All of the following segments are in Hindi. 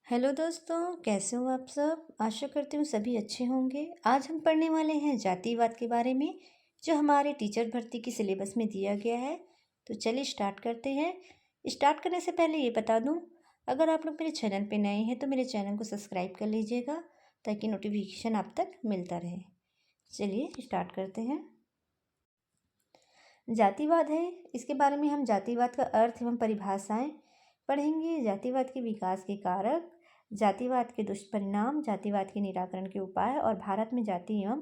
हेलो दोस्तों, कैसे हो आप सब। आशा करती हूँ सभी अच्छे होंगे। आज हम पढ़ने वाले हैं जातिवाद के बारे में, जो हमारे टीचर भर्ती की सिलेबस में दिया गया है। तो चलिए स्टार्ट करते हैं। स्टार्ट करने से पहले ये बता दूँ, अगर आप लोग मेरे चैनल पे नए हैं तो मेरे चैनल को सब्सक्राइब कर लीजिएगा, ताकि नोटिफिकेशन आप तक मिलता रहे। चलिए स्टार्ट करते हैं। जातिवाद है, इसके बारे में हम जातिवाद का अर्थ एवं परिभाषाएं पढ़ेंगे। जातिवाद के विकास के कारक, जातिवाद के दुष्परिणाम, जातिवाद के निराकरण के उपाय और भारत में जाति एवं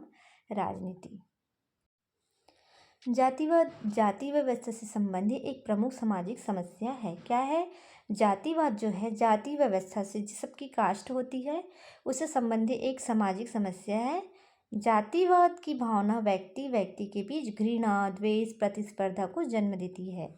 राजनीति। जातिवाद जाति व्यवस्था से संबंधित एक प्रमुख सामाजिक समस्या है। क्या है? जातिवाद जो है जाति व्यवस्था से, जिस सबकी कास्ट होती है, उससे संबंधित एक सामाजिक समस्या है। जातिवाद की भावना व्यक्ति व्यक्ति के बीच घृणा, द्वेष, प्रतिस्पर्धा को जन्म देती है।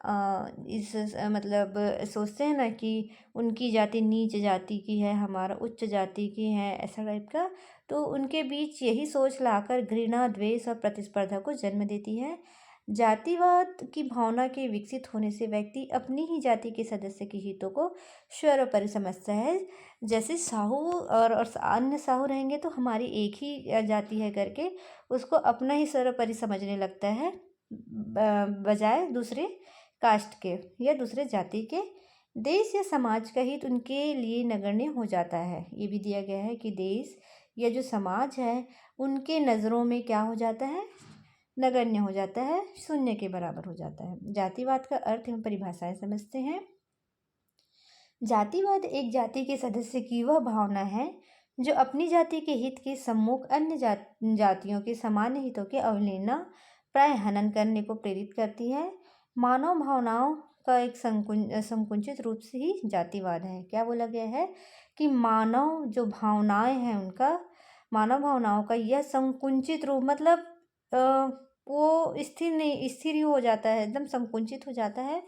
मतलब सोचते हैं ना कि उनकी जाति नीच जाति की है, हमारा उच्च जाति की है, ऐसा टाइप का। तो उनके बीच यही सोच लाकर घृणा, द्वेष और प्रतिस्पर्धा को जन्म देती है। जातिवाद की भावना के विकसित होने से व्यक्ति अपनी ही जाति के सदस्य के हितों को सर्वोपरि समझता है। जैसे साहू और अन्य साहू रहेंगे तो हमारी एक ही जाति है करके उसको अपना ही सर्वोपरि समझने लगता है, बजाय दूसरे कास्ट के या दूसरे जाति के। देश या समाज का हित उनके लिए नगण्य हो जाता है। ये भी दिया गया है कि देश या जो समाज है उनके नज़रों में क्या हो जाता है, नगण्य हो जाता है, शून्य के बराबर हो जाता है। जातिवाद का अर्थ एवं परिभाषाएं समझते हैं। जातिवाद एक जाति के सदस्य की वह भावना है जो अपनी जाति के हित के सम्मुख अन्य जातियों के सामान्य हितों के अवहेलना, प्राय हनन करने को प्रेरित करती है। मानव भावनाओं का एक संकुचित रूप से ही जातिवाद है। क्या बोला गया है कि मानव जो भावनाएं हैं उनका, मानव भावनाओं का यह संकुचित रूप, मतलब वो स्थिर ही हो जाता है, एकदम संकुचित हो जाता है।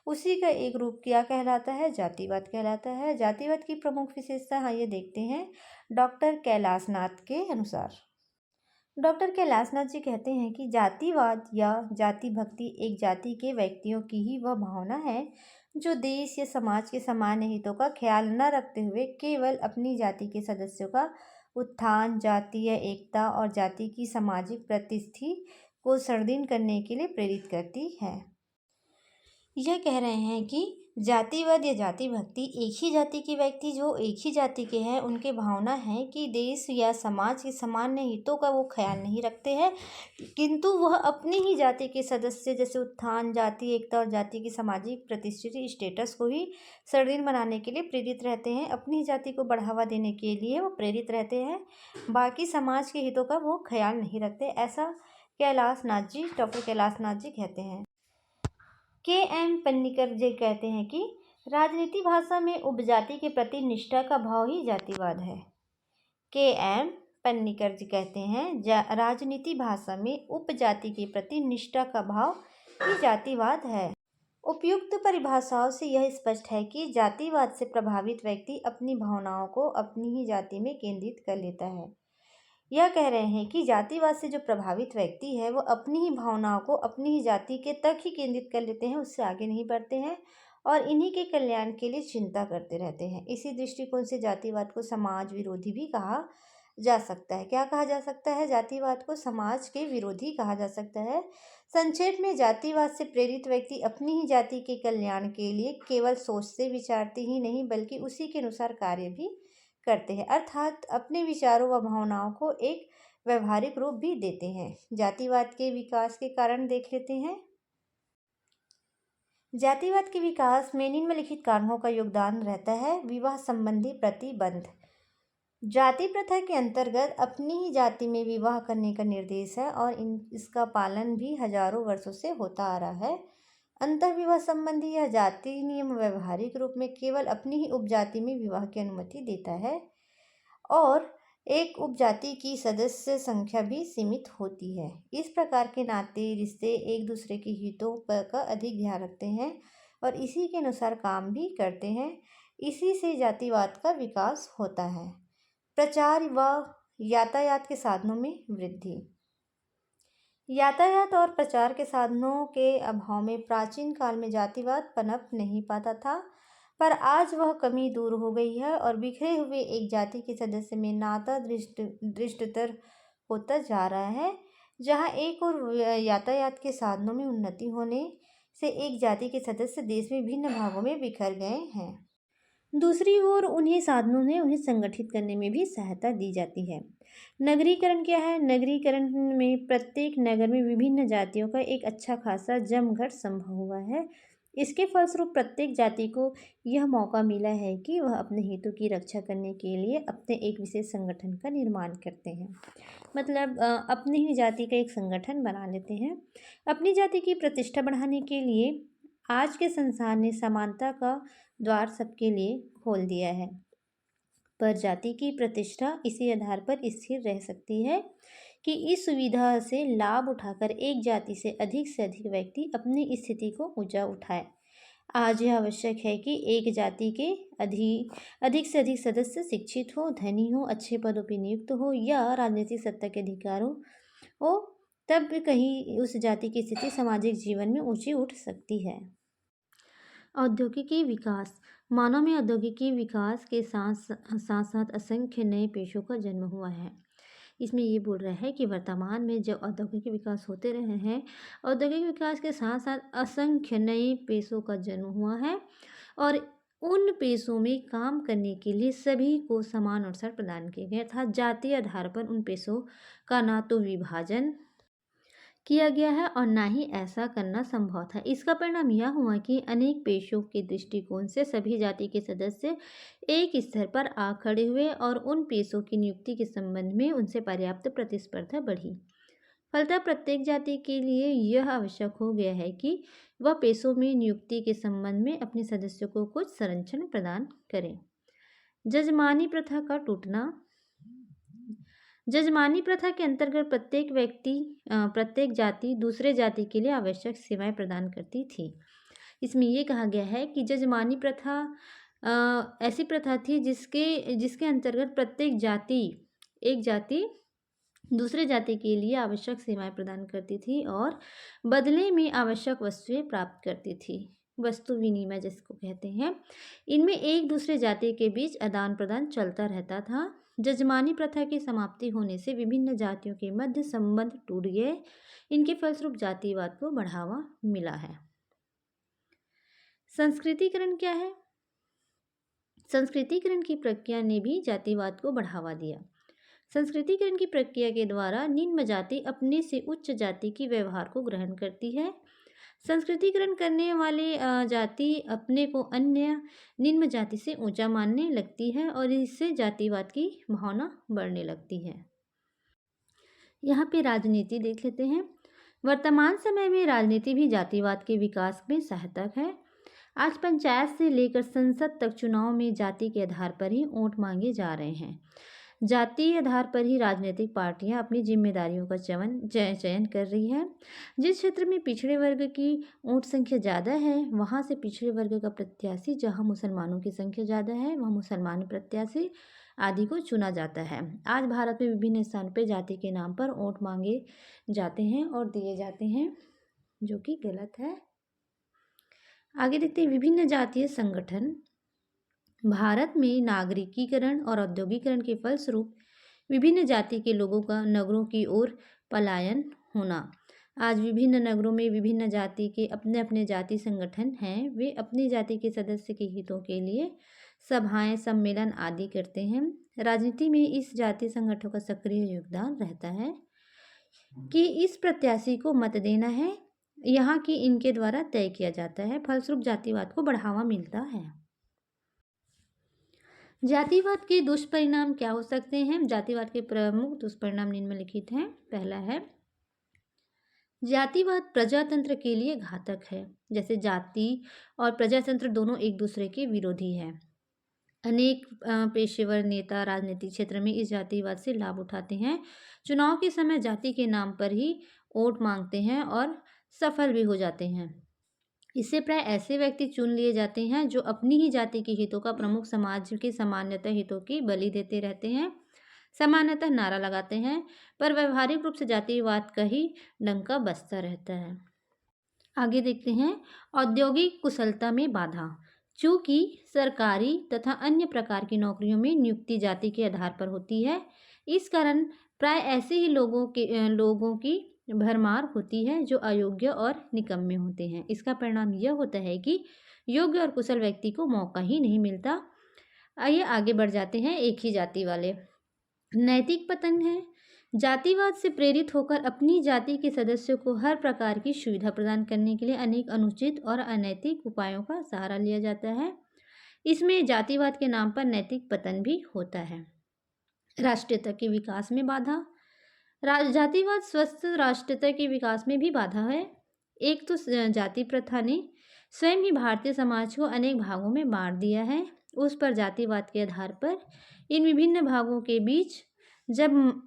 उसी का एक रूप क्या कहलाता है? जातिवाद कहलाता है। जातिवाद की प्रमुख विशेषता हाँ ये देखते हैं डॉक्टर कैलाशनाथ के अनुसार। डॉक्टर कैलाशनाथ जी कहते हैं कि जातिवाद या जाति भक्ति एक जाति के व्यक्तियों की ही वह भावना है जो देश या समाज के सामान्य हितों का ख्याल न रखते हुए केवल अपनी जाति के सदस्यों का उत्थान, जातीय एकता और जाति की सामाजिक प्रतिष्ठा को सर्दिन करने के लिए प्रेरित करती है। यह कह रहे हैं कि जातिवाद या जाति भक्ति एक ही जाति के व्यक्ति जो एक ही जाति के हैं उनके भावना है कि देश या समाज के सामान्य हितों का वो ख्याल नहीं रखते हैं, किंतु वह अपनी ही जाति के सदस्य जैसे उत्थान, जाति एकता और जाति की सामाजिक प्रतिष्ठित स्टेटस को ही सर्दिन बनाने के लिए प्रेरित रहते हैं। अपनी जाति को बढ़ावा देने के लिए वो प्रेरित रहते हैं, बाकी समाज के हितों का वो ख्याल नहीं रखते। ऐसा डॉक्टर कैलाशनाथ जी कहते हैं। के.एम. पन्नीकर जी कहते हैं कि राजनीति भाषा में उपजाति के प्रति निष्ठा का भाव ही जातिवाद है। के.एम. पन्नीकर जी कहते हैं राजनीति भाषा में उपजाति के प्रति निष्ठा का भाव ही जातिवाद है। उपयुक्त परिभाषाओं से यह स्पष्ट है कि जातिवाद से प्रभावित व्यक्ति अपनी भावनाओं को अपनी ही जाति में केंद्रित कर लेता है। यह कह रहे हैं कि जातिवाद से जो प्रभावित व्यक्ति है वो अपनी ही भावनाओं को अपनी ही जाति के तक ही केंद्रित कर लेते हैं, उससे आगे नहीं बढ़ते हैं और इन्हीं के कल्याण के लिए चिंता करते रहते हैं। इसी दृष्टिकोण से जातिवाद को समाज विरोधी भी कहा जा सकता है। क्या कहा जा सकता है? जातिवाद को समाज के विरोधी कहा जा सकता है। संक्षेप में, जातिवाद से प्रेरित व्यक्ति अपनी ही जाति के कल्याण के लिए केवल सोचते विचारते ही नहीं बल्कि उसी के अनुसार कार्य भी करते हैं, अर्थात अपने विचारों व भावनाओं को एक व्यवहारिक रूप भी देते हैं। जातिवाद के विकास के कारण देख लेते हैं। जातिवाद के विकास में निम्नलिखित कारणों का योगदान रहता है। विवाह संबंधी प्रतिबंध। जाति प्रथा के अंतर्गत अपनी ही जाति में विवाह करने का निर्देश है और इसका पालन भी हजारों वर्षों से होता आ रहा है। अंतर्विवाह संबंधी यह जाति नियम व्यवहारिक रूप में केवल अपनी ही उपजाति में विवाह की अनुमति देता है और एक उपजाति की सदस्य संख्या भी सीमित होती है। इस प्रकार के नाते रिश्ते एक दूसरे के हितों का अधिक ध्यान रखते हैं और इसी के अनुसार काम भी करते हैं। इसी से जातिवाद का विकास होता है। प्रचार व यातायात के साधनों में वृद्धि। यातायात और प्रचार के साधनों के अभाव में प्राचीन काल में जातिवाद पनप नहीं पाता था। पर आज वह कमी दूर हो गई है और बिखरे हुए एक जाति के सदस्य में नाता दृष्टतर होता जा रहा है। जहाँ एक और यातायात के साधनों में उन्नति होने से एक जाति के सदस्य देश में भिन्न भागों में बिखर गए हैं, दूसरी ओर उन्हें साधनों ने उन्हें संगठित करने में भी सहायता दी जाती है। नगरीकरण क्या है? नगरीकरण में प्रत्येक नगर में विभिन्न जातियों का एक अच्छा खासा जमघट संभव हुआ है। इसके फलस्वरूप प्रत्येक जाति को यह मौका मिला है कि वह अपने हितों की रक्षा करने के लिए अपने एक विशेष संगठन का निर्माण करते हैं। मतलब अपनी ही जाति का एक संगठन बना लेते हैं। अपनी जाति की प्रतिष्ठा बढ़ाने के लिए आज के संसार ने समानता का द्वार सबके लिए खोल दिया है, पर जाति की प्रतिष्ठा इसी आधार पर स्थिर रह सकती है कि इस सुविधा से लाभ उठाकर एक जाति से अधिक व्यक्ति अपनी स्थिति को ऊंचा उठाए। आज यह आवश्यक है कि एक जाति के अधिक से अधिक सदस्य शिक्षित हो, धनी हो, अच्छे पदों पर नियुक्त हो या राजनीतिक सत्ता के अधिकारों हो, तब कहीं उस जाति की स्थिति सामाजिक जीवन में ऊंची उठ सकती है। औद्योगिकी विकास। मानव में औद्योगिकी विकास के साथ साथ असंख्य नए पेशों का जन्म हुआ है। इसमें ये बोल रहा है कि वर्तमान में जब औद्योगिक विकास होते रहे हैं, औद्योगिक विकास के साथ साथ असंख्य नए पेशों का जन्म हुआ है और उन पेशों में काम करने के लिए सभी को समान अवसर प्रदान किए गए था। जातीय आधार पर उन पेशों का ना तो विभाजन किया गया है और ना ही ऐसा करना संभव था। इसका परिणाम यह हुआ कि अनेक पेशों के दृष्टिकोण से सभी जाति के सदस्य एक स्तर पर आ खड़े हुए और उन पेशों की नियुक्ति के संबंध में उनसे पर्याप्त प्रतिस्पर्धा बढ़ी। फलतः प्रत्येक जाति के लिए यह आवश्यक हो गया है कि वह पेशों में नियुक्ति के संबंध में अपने सदस्यों को कुछ संरक्षण प्रदान करें। जजमानी प्रथा का टूटना। जजमानी प्रथा के अंतर्गत प्रत्येक जाति दूसरे जाति के लिए आवश्यक सेवाएं प्रदान करती थी। इसमें यह कहा गया है कि जजमानी प्रथा ऐसी प्रथा थी जिसके अंतर्गत प्रत्येक जाति दूसरे जाति के लिए आवश्यक सेवाएं प्रदान करती थी और बदले में आवश्यक वस्तुएं प्राप्त करती थी। वस्तु विनिमय जिसको कहते हैं, इनमें एक दूसरे जाति के बीच आदान प्रदान चलता रहता था। जजमानी प्रथा की समाप्ति होने से विभिन्न जातियों के मध्य संबंध टूट गए। इनके फलस्वरूप जातिवाद को बढ़ावा मिला है। संस्कृतिकरण क्या है? संस्कृतिकरण की प्रक्रिया ने भी जातिवाद को बढ़ावा दिया। संस्कृतिकरण की प्रक्रिया के द्वारा निम्न जाति अपने से उच्च जाति की व्यवहार को ग्रहण करती है। संस्कृतिकरण करने वाले जाति अपने को अन्य निम्न जाति से ऊंचा मानने लगती है और इससे जातिवाद की भावना बढ़ने लगती है। यहाँ पे राजनीति देख लेते हैं। वर्तमान समय में राजनीति भी जातिवाद के विकास में सहायक है। आज पंचायत से लेकर संसद तक चुनाव में जाति के आधार पर ही वोट मांगे जा रहे हैं। जातीय आधार पर ही राजनीतिक पार्टियां अपनी जिम्मेदारियों का चयन कर रही है। जिस क्षेत्र में पिछड़े वर्ग की वोट संख्या ज़्यादा है वहां से पिछड़े वर्ग का प्रत्याशी, जहां मुसलमानों की संख्या ज़्यादा है वहां मुसलमान प्रत्याशी आदि को चुना जाता है। आज भारत में विभिन्न स्थानों पर जाति के नाम पर वोट मांगे जाते हैं और दिए जाते हैं, जो कि गलत है। आगे देखते हैं विभिन्न जातीय संगठन। भारत में नागरिकीकरण और औद्योगिकरण के फलस्वरूप विभिन्न जाति के लोगों का नगरों की ओर पलायन होना। आज विभिन्न नगरों में विभिन्न जाति के अपने अपने जाति संगठन हैं। वे अपनी जाति के सदस्य के हितों के लिए सभाएं, सम्मेलन आदि करते हैं। राजनीति में इस जातीय संगठनों का सक्रिय योगदान रहता है कि इस प्रत्याशी को मत देना है, यहाँ की इनके द्वारा तय किया जाता है। फलस्वरूप जातिवाद को बढ़ावा मिलता है। जातिवाद के दुष्परिणाम क्या हो सकते हैं? जातिवाद के प्रमुख दुष्परिणाम निम्नलिखित हैं। पहला है, जातिवाद प्रजातंत्र के लिए घातक है। जैसे जाति और प्रजातंत्र दोनों एक दूसरे के विरोधी हैं। अनेक पेशेवर नेता राजनीतिक क्षेत्र में इस जातिवाद से लाभ उठाते हैं। चुनाव के समय जाति के नाम पर ही वोट मांगते हैं और सफल भी हो जाते हैं। इससे प्राय ऐसे व्यक्ति चुन लिए जाते हैं जो अपनी ही जाति के हितों का प्रमुख समाज के सामान्यतः हितों की बलि देते रहते हैं, सामान्यतः नारा लगाते हैं, पर व्यवहारिक रूप से जातिवाद का ही डंका बजता रहता है। आगे देखते हैं औद्योगिक कुशलता में बाधा। चूँकि सरकारी तथा अन्य प्रकार की नौकरियों में नियुक्ति जाति के आधार पर होती है, इस कारण प्राय ऐसे ही लोगों की भरमार होती है जो अयोग्य और निकम्मे होते हैं। इसका परिणाम यह होता है कि योग्य और कुशल व्यक्ति को मौका ही नहीं मिलता। आइए आगे बढ़ जाते हैं। एक ही जाति वाले नैतिक पतन है। जातिवाद से प्रेरित होकर अपनी जाति के सदस्यों को हर प्रकार की सुविधा प्रदान करने के लिए अनेक अनुचित और अनैतिक उपायों का सहारा लिया जाता है। इसमें जातिवाद के नाम पर नैतिक पतन भी होता है। राष्ट्रीयता के विकास में बाधा। जातिवाद स्वस्थ राष्ट्रीयता के विकास में भी बाधा है। एक तो जाति प्रथा ने स्वयं ही भारतीय समाज को अनेक भागों में बांट दिया है। उस पर जातिवाद के आधार पर इन विभिन्न भागों के बीच जब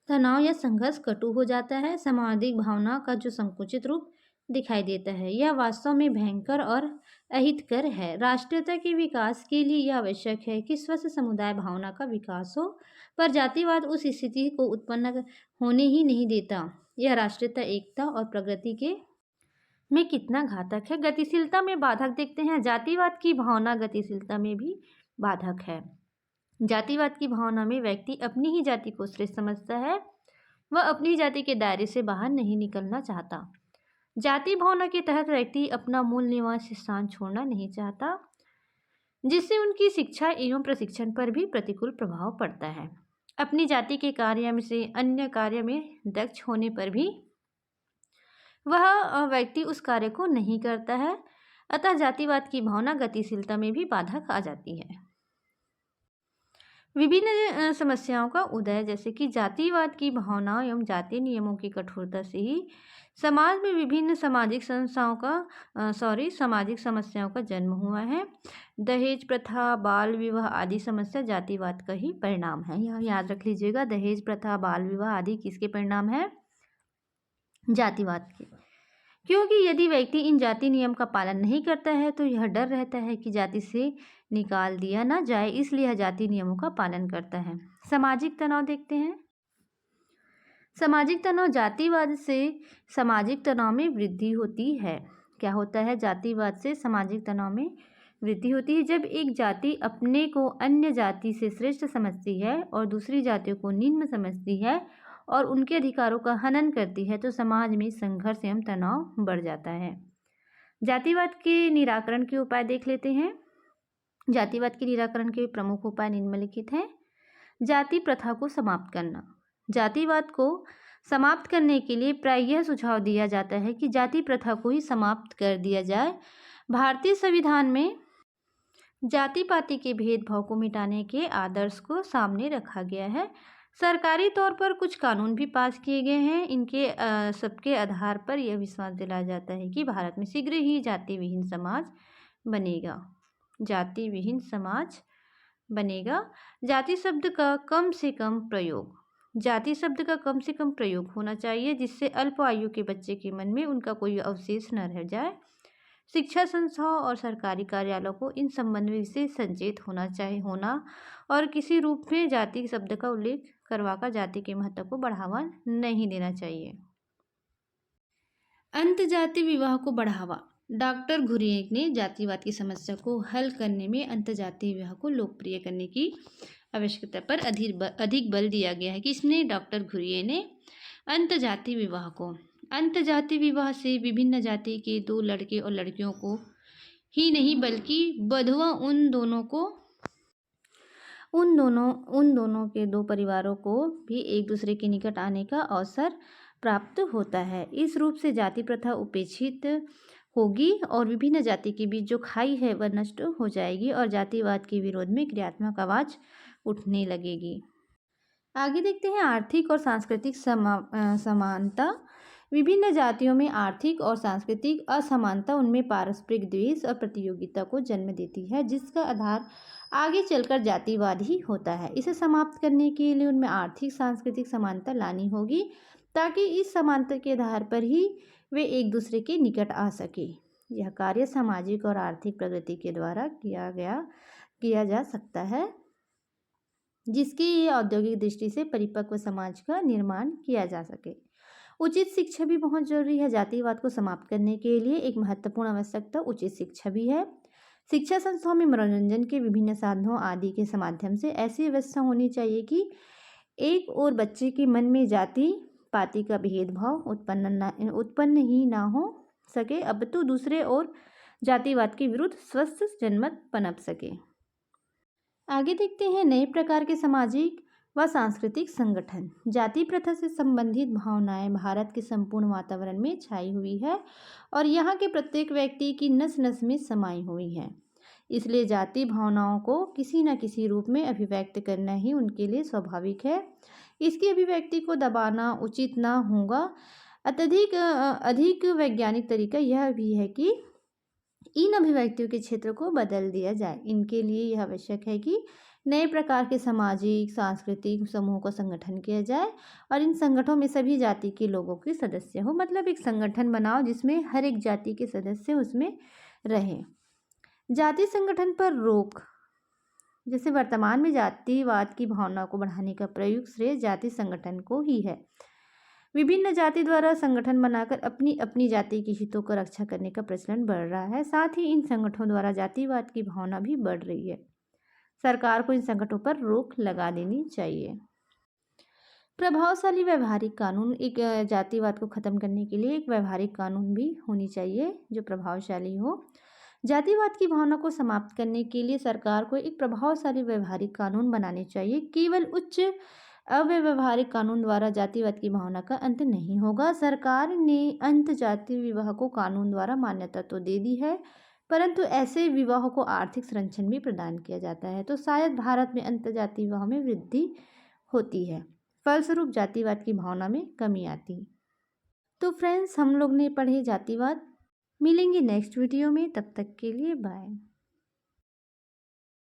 तनाव या संघर्ष कटु हो जाता है, सामाजिक भावना का जो संकुचित रूप दिखाई देता है, यह वास्तव में भयंकर और अहितकर है। राष्ट्रीयता के विकास के लिए यह आवश्यक है कि स्वस्थ समुदाय भावना का विकास हो, पर जातिवाद उस स्थिति को उत्पन्न होने ही नहीं देता। यह राष्ट्रीयता एकता और प्रगति के में कितना घातक है। गतिशीलता में बाधक देखते हैं। जातिवाद की भावना गतिशीलता में भी बाधक है। जातिवाद की भावना में व्यक्ति अपनी ही जाति को श्रेष्ठ समझता है। वह अपनी जाति के दायरे से बाहर नहीं निकलना चाहता। जाति भावना के तहत व्यक्ति अपना मूल निवास स्थान छोड़ना नहीं चाहता, जिससे उनकी शिक्षा एवं प्रशिक्षण पर भी प्रतिकूल प्रभाव पड़ता है। अपनी जाति के कार्य में से अन्य कार्य में दक्ष होने पर भी वह व्यक्ति उस कार्य को नहीं करता है। अतः जातिवाद की भावना गतिशीलता में भी बाधक आ जाती है। विभिन्न समस्याओं का उदय, जैसे कि जातिवाद की भावना एवं जातीय नियमों की कठोरता से ही समाज में विभिन्न सामाजिक समस्याओं का जन्म हुआ है। दहेज प्रथा, बाल विवाह आदि समस्या जातिवाद का ही परिणाम है। यह याद रख लीजिएगा। दहेज प्रथा, बाल विवाह आदि किसके परिणाम है? जातिवाद के। क्योंकि यदि व्यक्ति इन जाति नियम का पालन नहीं करता है तो यह डर रहता है कि जाति से निकाल दिया ना जाए, इसलिए यह जाति नियमों का पालन करता है। सामाजिक तनाव देखते हैं। सामाजिक तनाव, जातिवाद से सामाजिक तनाव में वृद्धि होती है। क्या होता है? जातिवाद से सामाजिक तनाव में वृद्धि होती है। जब एक जाति अपने को अन्य जाति से श्रेष्ठ समझती है और दूसरी जातियों को निम्न समझती है और उनके अधिकारों का हनन करती है तो समाज में संघर्ष एवं तनाव बढ़ जाता है। जातिवाद के निराकरण के उपाय देख लेते हैं। जातिवाद के निराकरण के प्रमुख उपाय निम्नलिखित हैं। जाति प्रथा को समाप्त करना। जातिवाद को समाप्त करने के लिए प्राय यह सुझाव दिया जाता है कि जाति प्रथा को ही समाप्त कर दिया जाए। भारतीय संविधान में जाति पाति के भेदभाव को मिटाने के आदर्श को सामने रखा गया है। सरकारी तौर पर कुछ कानून भी पास किए गए हैं। इनके सबके आधार पर यह विश्वास दिलाया जाता है कि भारत में शीघ्र ही जाति विहीन समाज बनेगा। जाति विहीन समाज बनेगा। जाति शब्द का कम से कम प्रयोग। जाति शब्द का कम से कम प्रयोग होना चाहिए, जिससे अल्प आयु के बच्चे के मन में उनका कोई अवशेष न रह जाए। शिक्षा संस्थाओं और सरकारी कार्यालयों को इन संबंध में विशेष सचेत होना और किसी रूप में जाति शब्द का उल्लेख करवाकर जाति के महत्व को बढ़ावा नहीं देना चाहिए। अंतर्जातीय विवाह को बढ़ावा। डॉक्टर घुरिये ने जातिवाद की समस्या को हल करने में अंतर्जातीय विवाह को लोकप्रिय करने की आवश्यकता पर अधिक बल दिया गया है। किसने? डॉक्टर घुरिये ने अंतर्जातीय विवाह को। अंतर्जातीय विवाह से विभिन्न जाति के दो लड़के और लड़कियों को ही नहीं बल्कि बंधुआ उन दोनों के दो परिवारों को भी एक दूसरे के निकट आने का अवसर प्राप्त होता है। इस रूप से जाति प्रथा उपेक्षित होगी और विभिन्न जाति के बीच जो खाई है वह नष्ट हो जाएगी और जातिवाद के विरोध में क्रियात्मक आवाज उठने लगेगी। आगे देखते हैं आर्थिक और सांस्कृतिक समानता। विभिन्न जातियों में आर्थिक और सांस्कृतिक असमानता उनमें पारस्परिक द्वेष और प्रतियोगिता को जन्म देती है, जिसका आधार आगे चलकर जातिवाद ही होता है। इसे समाप्त करने के लिए उनमें आर्थिक सांस्कृतिक समानता लानी होगी, ताकि इस समानता के आधार पर ही वे एक दूसरे के निकट आ सके। यह कार्य सामाजिक और आर्थिक प्रगति के द्वारा किया जा सकता है, जिसकी ये औद्योगिक दृष्टि से परिपक्व समाज का निर्माण किया जा सके। उचित शिक्षा भी बहुत जरूरी है। जातिवाद को समाप्त करने के लिए एक महत्वपूर्ण आवश्यकता उचित शिक्षा भी है। शिक्षा संस्थाओं में मनोरंजन के विभिन्न साधनों आदि के माध्यम से ऐसी व्यवस्था होनी चाहिए कि एक और बच्चे के मन में जाति पाति का भेदभाव उत्पन्न ही ना हो सके, अब तो दूसरे और जातिवाद के विरुद्ध स्वस्थ जनमत पनप सके। आगे देखते हैं नए प्रकार के सामाजिक व सांस्कृतिक संगठन। जाति प्रथा से संबंधित भावनाएं भारत के संपूर्ण वातावरण में छाई हुई है और यहाँ के प्रत्येक व्यक्ति की नस नस में समाई हुई है। इसलिए जाति भावनाओं को किसी न किसी रूप में अभिव्यक्त करना ही उनके लिए स्वाभाविक है। इसकी अभिव्यक्ति को दबाना उचित ना होगा। अधिक वैज्ञानिक तरीका यह भी है कि इन अभिव्यक्तियों के क्षेत्र को बदल दिया जाए। इनके लिए यह आवश्यक है कि नए प्रकार के सामाजिक सांस्कृतिक समूह का संगठन किया जाए और इन संगठनों में सभी जाति के लोगों के सदस्य हो। मतलब एक संगठन बनाओ जिसमें हर एक जाति के सदस्य उसमें रहें। जाति संगठन पर रोक। जैसे वर्तमान में जातिवाद की भावना को बढ़ाने का प्रयुक्त श्रेय जाति संगठन को ही है। विभिन्न जाति द्वारा संगठन बनाकर अपनी अपनी जाति के हितों को रक्षा करने का प्रचलन बढ़ रहा है। साथ ही इन संगठनों द्वारा जातिवाद की भावना भी बढ़ रही है। सरकार को इन संगठनों पर रोक लगा देनी चाहिए। प्रभावशाली व्यवहारिक कानून। एक जातिवाद को खत्म करने के लिए एक व्यवहारिक कानून भी होनी चाहिए जो प्रभावशाली हो। जातिवाद की भावना को समाप्त करने के लिए सरकार को एक प्रभावशाली व्यवहारिक कानून बनाने चाहिए। केवल उच्च अव्यवहारिक कानून द्वारा जातिवाद की भावना का अंत नहीं होगा। सरकार ने अंत जाति विवाह को कानून द्वारा मान्यता तो दे दी है, परंतु ऐसे विवाहों को आर्थिक संरक्षण भी प्रदान किया जाता है, तो शायद भारत में अंतर जाति विवाह में वृद्धि होती है। फलस्वरूप जातिवाद की भावना में कमी आती। तो फ्रेंड्स, हम लोग ने पढ़े जातिवाद। मिलेंगे नेक्स्ट वीडियो में, तब तक के लिए बाय।